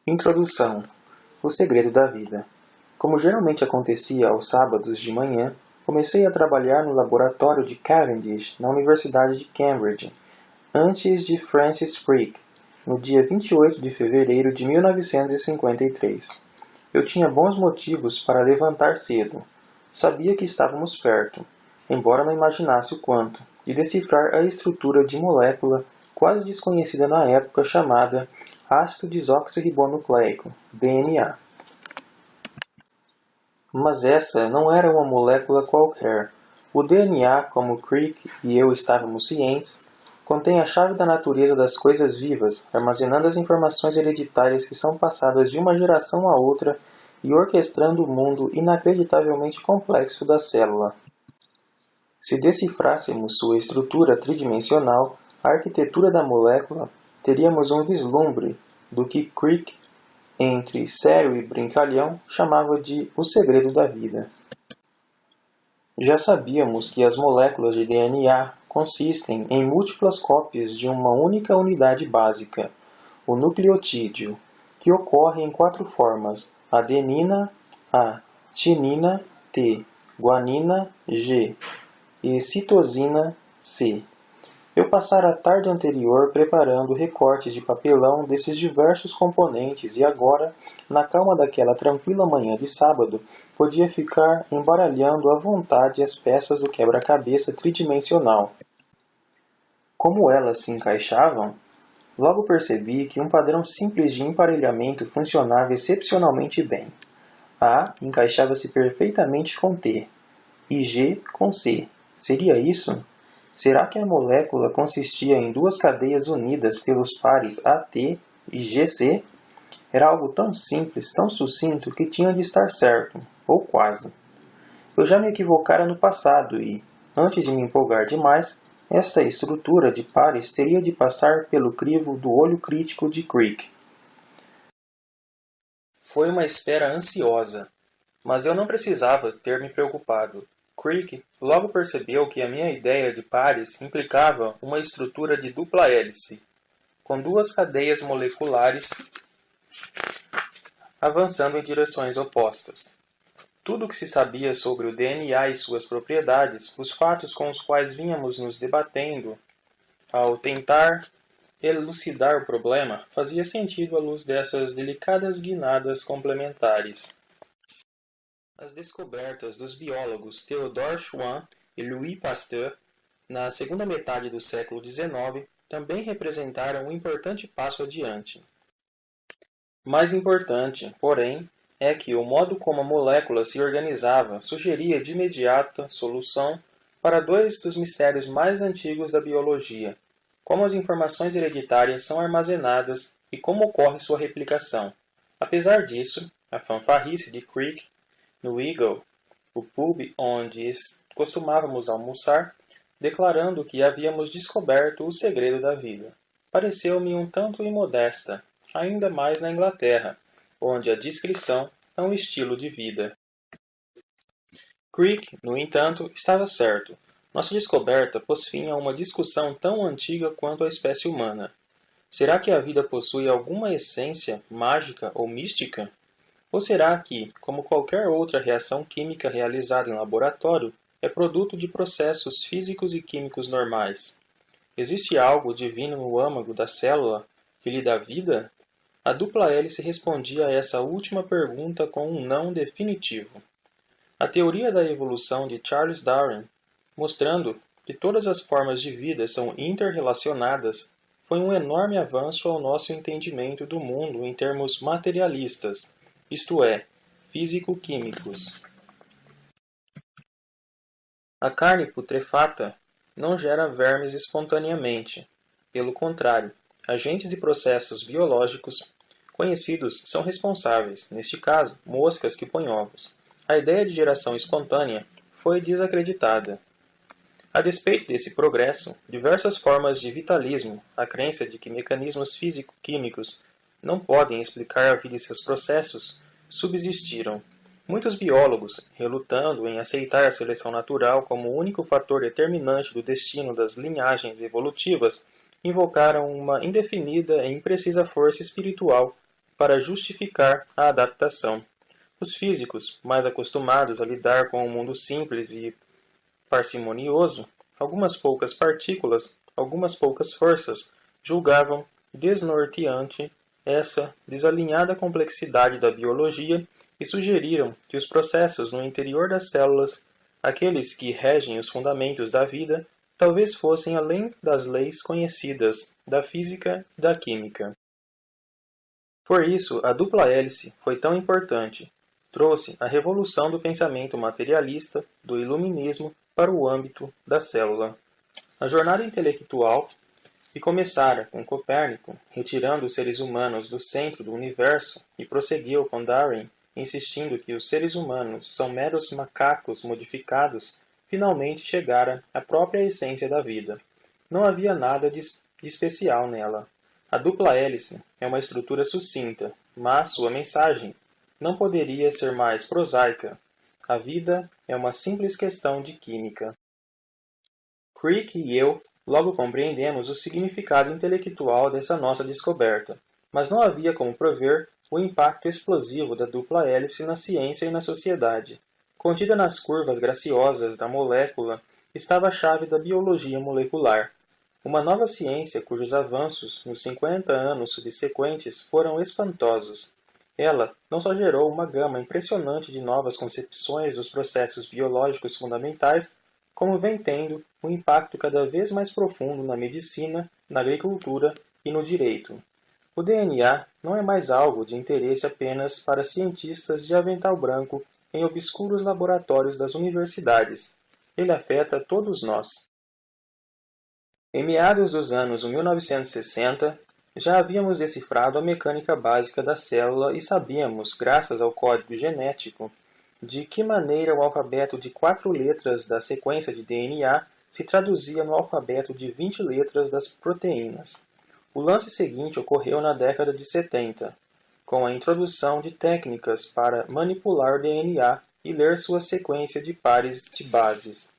Introdução. O segredo da vida. Como geralmente acontecia aos sábados de manhã, comecei a trabalhar no laboratório de Cavendish, na Universidade de Cambridge, antes de Francis Crick, no dia 28 de fevereiro de 1953. Eu tinha bons motivos para levantar cedo. Sabia que estávamos perto, embora não imaginasse o quanto, de decifrar a estrutura de molécula quase desconhecida na época chamada ácido desoxirribonucleico, DNA. Mas essa não era uma molécula qualquer. O DNA, como Crick e eu estávamos cientes, contém a chave da natureza das coisas vivas, armazenando as informações hereditárias que são passadas de uma geração a outra e orquestrando o mundo inacreditavelmente complexo da célula. Se decifrássemos sua estrutura tridimensional, a arquitetura da molécula, teríamos um vislumbre do que Crick, entre sério e brincalhão, chamava de o segredo da vida. Já sabíamos que as moléculas de DNA consistem em múltiplas cópias de uma única unidade básica, o nucleotídeo, que ocorre em 4 formas: adenina, A, timina, T, guanina, G e citosina, C. Eu passara a tarde anterior preparando recortes de papelão desses diversos componentes e agora, na calma daquela tranquila manhã de sábado, podia ficar embaralhando à vontade as peças do quebra-cabeça tridimensional. Como elas se encaixavam? Logo percebi que um padrão simples de emparelhamento funcionava excepcionalmente bem. A encaixava-se perfeitamente com T, e G com C. Seria isso? Será que a molécula consistia em 2 cadeias unidas pelos pares AT e GC? Era algo tão simples, tão sucinto, que tinha de estar certo, ou quase. Eu já me equivocara no passado e, antes de me empolgar demais, esta estrutura de pares teria de passar pelo crivo do olho crítico de Crick. Foi uma espera ansiosa, mas eu não precisava ter me preocupado. Crick logo percebeu que a minha ideia de pares implicava uma estrutura de dupla hélice, com 2 cadeias moleculares avançando em direções opostas. Tudo o que se sabia sobre o DNA e suas propriedades, os fatos com os quais vínhamos nos debatendo ao tentar elucidar o problema, fazia sentido à luz dessas delicadas guinadas complementares. As descobertas dos biólogos Theodore Schwann e Louis Pasteur, na segunda metade do século XIX, também representaram um importante passo adiante. Mais importante, porém, é que o modo como a molécula se organizava sugeria de imediata solução para 2 dos mistérios mais antigos da biologia: como as informações hereditárias são armazenadas e como ocorre sua replicação. Apesar disso, a fanfarrice de Crick no Eagle, o pub onde costumávamos almoçar, declarando que havíamos descoberto o segredo da vida, pareceu-me um tanto imodesta, ainda mais na Inglaterra, onde a discrição é um estilo de vida. Crick, no entanto, estava certo. Nossa descoberta pôs fim a uma discussão tão antiga quanto a espécie humana. Será que a vida possui alguma essência mágica ou mística? Ou será que, como qualquer outra reação química realizada em laboratório, é produto de processos físicos e químicos normais? Existe algo divino no âmago da célula que lhe dá vida? A dupla hélice respondia a essa última pergunta com um não definitivo. A teoria da evolução de Charles Darwin, mostrando que todas as formas de vida são interrelacionadas, foi um enorme avanço ao nosso entendimento do mundo em termos materialistas, isto é, físico-químicos. A carne putrefata não gera vermes espontaneamente. Pelo contrário, agentes e processos biológicos conhecidos são responsáveis, neste caso, moscas que põem ovos. A ideia de geração espontânea foi desacreditada. A despeito desse progresso, diversas formas de vitalismo, a crença de que mecanismos físico-químicos não podem explicar a vida e seus processos, subsistiram. Muitos biólogos, relutando em aceitar a seleção natural como o único fator determinante do destino das linhagens evolutivas, invocaram uma indefinida e imprecisa força espiritual para justificar a adaptação. Os físicos, mais acostumados a lidar com um mundo simples e parcimonioso, algumas poucas partículas, algumas poucas forças, julgavam desnorteante essa desalinhada complexidade da biologia e sugeriram que os processos no interior das células, aqueles que regem os fundamentos da vida, talvez fossem além das leis conhecidas da física e da química. Por isso, a dupla hélice foi tão importante. Trouxe a revolução do pensamento materialista, do iluminismo, para o âmbito da célula. A jornada intelectual, que começara com Copérnico, retirando os seres humanos do centro do universo, e prosseguiu com Darwin, insistindo que os seres humanos são meros macacos modificados, finalmente chegara à própria essência da vida. Não havia nada de especial nela. A dupla hélice é uma estrutura sucinta, mas sua mensagem não poderia ser mais prosaica. A vida é uma simples questão de química. Crick e eu logo compreendemos o significado intelectual dessa nossa descoberta, mas não havia como prever o impacto explosivo da dupla hélice na ciência e na sociedade. Contida nas curvas graciosas da molécula estava a chave da biologia molecular, uma nova ciência cujos avanços nos 50 anos subsequentes foram espantosos. Ela não só gerou uma gama impressionante de novas concepções dos processos biológicos fundamentais, como vem tendo um impacto cada vez mais profundo na medicina, na agricultura e no direito. O DNA não é mais algo de interesse apenas para cientistas de avental branco em obscuros laboratórios das universidades. Ele afeta todos nós. Em meados dos anos 1960, já havíamos decifrado a mecânica básica da célula e sabíamos, graças ao código genético, de que maneira o alfabeto de 4 letras da sequência de DNA se traduzia no alfabeto de 20 letras das proteínas. O lance seguinte ocorreu na década de 70, com a introdução de técnicas para manipular o DNA e ler sua sequência de pares de bases.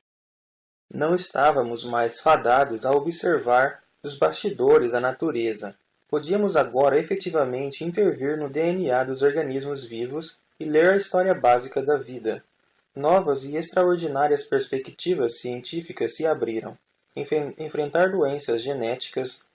Não estávamos mais fadados a observar dos bastidores a natureza. Podíamos agora efetivamente intervir no DNA dos organismos vivos e ler a história básica da vida. Novas e extraordinárias perspectivas científicas se abriram. Enfrentar doenças genéticas,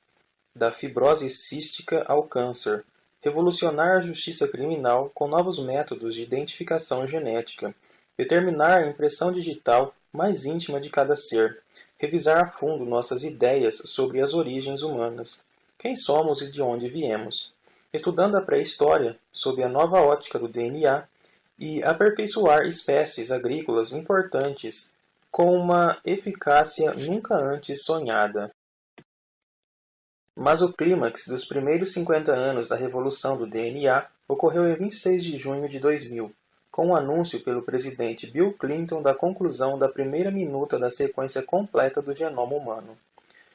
da fibrose cística ao câncer. Revolucionar a justiça criminal com novos métodos de identificação genética. Determinar a impressão digital mais íntima de cada ser. Revisar a fundo nossas ideias sobre as origens humanas. Quem somos e de onde viemos. Estudando a pré-história, sob a nova ótica do DNA, e aperfeiçoar espécies agrícolas importantes com uma eficácia nunca antes sonhada. Mas o clímax dos primeiros 50 anos da revolução do DNA ocorreu em 26 de junho de 2000, com o anúncio pelo presidente Bill Clinton da conclusão da primeira minuta da sequência completa do genoma humano.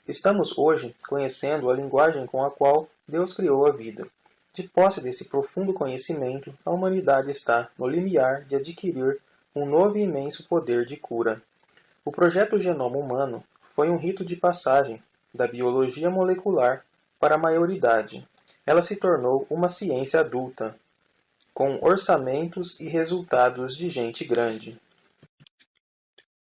Estamos hoje conhecendo a linguagem com a qual Deus criou a vida. De posse desse profundo conhecimento, a humanidade está no limiar de adquirir um novo e imenso poder de cura. O projeto Genoma Humano foi um rito de passagem da biologia molecular para a maioridade. Ela se tornou uma ciência adulta, com orçamentos e resultados de gente grande.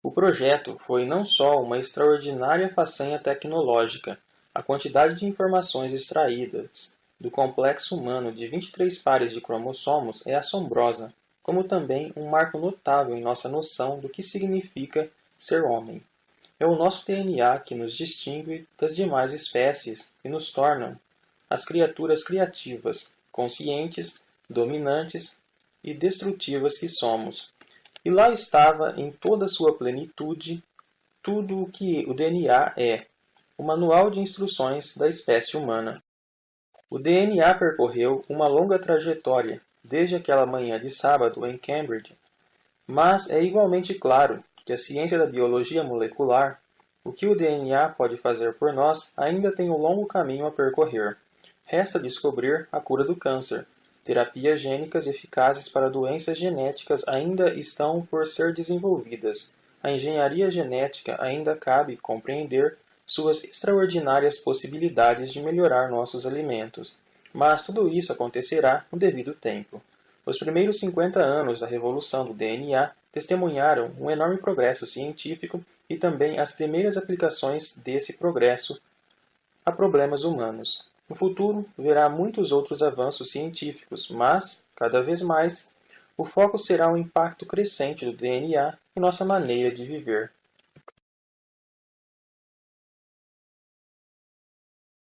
O projeto foi não só uma extraordinária façanha tecnológica, a quantidade de informações extraídas do complexo humano de 23 pares de cromossomos é assombrosa, como também um marco notável em nossa noção do que significa ser homem. É o nosso DNA que nos distingue das demais espécies e nos torna as criaturas criativas, conscientes, dominantes e destrutivas que somos. E lá estava, em toda a sua plenitude, tudo o que o DNA é, o manual de instruções da espécie humana. O DNA percorreu uma longa trajetória, desde aquela manhã de sábado em Cambridge, mas é igualmente claro que a ciência da biologia molecular, o que o DNA pode fazer por nós, ainda tem um longo caminho a percorrer. Resta descobrir a cura do câncer. Terapias gênicas eficazes para doenças genéticas ainda estão por ser desenvolvidas. A engenharia genética ainda cabe compreender suas extraordinárias possibilidades de melhorar nossos alimentos. Mas tudo isso acontecerá no devido tempo. Os primeiros 50 anos da revolução do DNA testemunharam um enorme progresso científico e também as primeiras aplicações desse progresso a problemas humanos. No futuro, verá muitos outros avanços científicos, mas, cada vez mais, o foco será o impacto crescente do DNA em nossa maneira de viver.